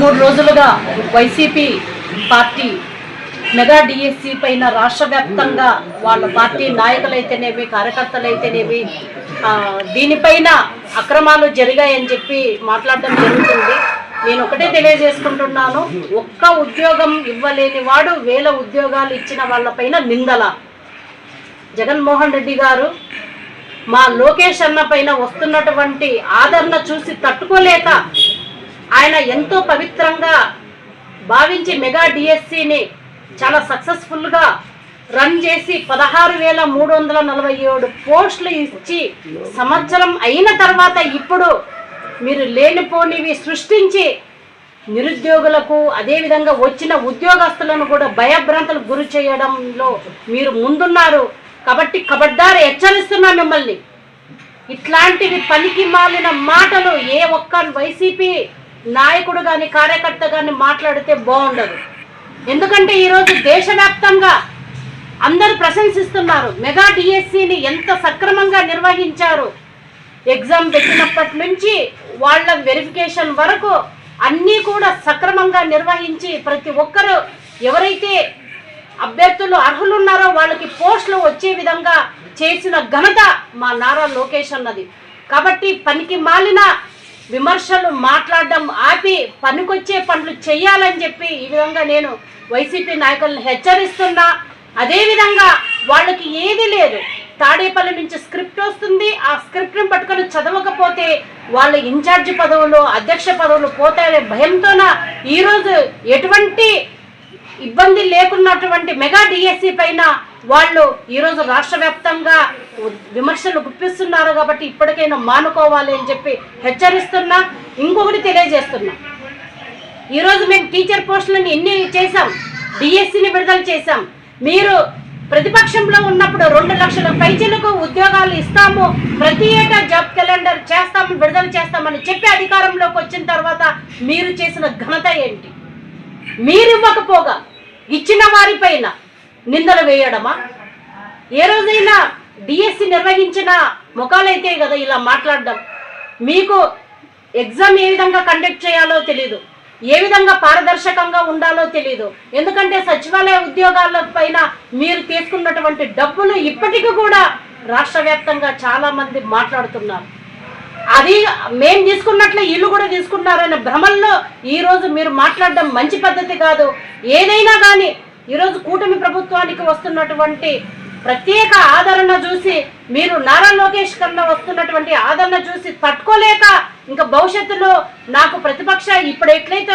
2-3 రోజులుగా YCP party mega DSC పైన రాష్ట్ర వ్యాప్తంగా వాళ్ళ పార్టీ నాయకులైతేనేవి కార్యకర్తలైతేనేవి దీనిపైన అక్రమాలు జరిగాయని చెప్పి మాట్లాడడం జరుగుతుంది. నేను ఒకటే తెలియజేసుకుంటున్నాను, ఒక్క ఉద్యోగం ఇవ్వలేని వాడు 1000 ఉద్యోగాలు ఇచ్చిన వాళ్ళపైన నిందల. జగన్మోహన్ రెడ్డి గారు మా లోకేష్ అన్న పైన వస్తున్నటువంటి ఆదరణ చూసి తట్టుకోలేక ఆయన ఎంతో పవిత్రంగా భావించి మెగా డిఎస్సిని చాలా సక్సెస్ఫుల్గా రన్ చేసి 16,347 పోస్టులు ఇచ్చి సంవత్సరం అయిన తర్వాత ఇప్పుడు మీరు లేనిపోనివి సృష్టించి నిరుద్యోగులకు అదేవిధంగా వచ్చిన ఉద్యోగస్తులను కూడా భయభ్రాంతులకు గురి చేయడంలో మీరు ముందున్నారు. కాబట్టి ఖబర్దార్ హెచ్చరిస్తున్నా మిమ్మల్ని. ఇట్లాంటివి పనికి మాలిన మాటలు ఏ ఒక్క వైసీపీ నాయకుడు కానీ కార్యకర్త కానీ మాట్లాడితే బాగుండదు. ఎందుకంటే ఈరోజు దేశవ్యాప్తంగా అందరూ ప్రశంసిస్తున్నారు మెగా డిఎస్సిని ఎంత సక్రమంగా నిర్వహించారు. ఎగ్జామ్ పెట్టినప్పటి నుంచి వాళ్ళ వెరిఫికేషన్ వరకు అన్నీ కూడా సక్రమంగా నిర్వహించి ప్రతి ఒక్కరూ ఎవరైతే అభ్యర్థులు అర్హులు ఉన్నారో వాళ్ళకి పోస్టులు వచ్చే విధంగా చేసిన ఘనత మా నారా లోకేష్ అన్నది. కాబట్టి పనికి మాలిన విమర్శలు మాట్లాడడం ఆపి పనికొచ్చే పనులు చేయాలని చెప్పి ఈ విధంగా నేను వైసీపీ నాయకులను హెచ్చరిస్తున్నా. అదేవిధంగా వాళ్ళకి ఏది లేదు, తాడేపల్లి నుంచి స్క్రిప్ట్ వస్తుంది, ఆ స్క్రిప్ట్ని పట్టుకొని చదవకపోతే వాళ్ళ ఇన్ఛార్జ్ పదవులు అధ్యక్ష పదవులు పోతాయనే భయంతోన ఈరోజు ఎటువంటి ఇబ్బంది లేకున్నటువంటి మెగా డిఎస్సి పైన వాళ్ళు ఈరోజు రాష్ట్ర వ్యాప్తంగా విమర్శలు గుప్పిస్తున్నారు. కాబట్టి ఇప్పటికైనా మానుకోవాలి అని చెప్పి హెచ్చరిస్తున్నా. ఇంకొకటి తెలియజేస్తున్నా, ఈరోజు మేము టీచర్ పోస్టులను ఎన్ని చేశాం, డిఎస్సిని విడుదల చేశాం. మీరు ప్రతిపక్షంలో ఉన్నప్పుడు 2 లక్షల పైచలకు ఉద్యోగాలు ఇస్తాము, ప్రతి ఏటా జాబ్ క్యాలెండర్ చేస్తాము, విడుదల చేస్తామని చెప్పి అధికారంలోకి వచ్చిన తర్వాత మీరు చేసిన ఘనత ఏంటి? మీరు ఇవ్వకపోగా ఇచ్చిన వారిపైన నిందలు వేయడమా? ఏ రోజైనా డిఎస్సి నిర్వహించిన ముఖాలైతే కదా ఇలా మాట్లాడడం. మీకు ఎగ్జామ్ ఏ విధంగా కండక్ట్ చేయాలో తెలీదు, ఏ విధంగా పారదర్శకంగా ఉండాలో తెలీదు. ఎందుకంటే సచివాలయ ఉద్యోగాల పైన మీరు తీసుకున్నటువంటి డబ్బులు ఇప్పటికీ కూడా రాష్ట్ర వ్యాప్తంగా చాలా మంది మాట్లాడుతున్నారు. అది మేము తీసుకున్నట్లే వీళ్ళు కూడా తీసుకున్నారనే భ్రమల్లో ఈరోజు మీరు మాట్లాడడం మంచి పద్ధతి కాదు. ఏదైనా కానీ ఈరోజు కూటమి ప్రభుత్వానికి వస్తున్నటువంటి ప్రత్యేక ఆదరణ చూసి మీరు నారా లోకేష్ కన్నా వస్తున్నటువంటి ఆదరణ చూసి తట్టుకోలేక ఇంకా భవిష్యత్తులో నాకు ప్రతిపక్ష ఇప్పుడు ఎట్లయితే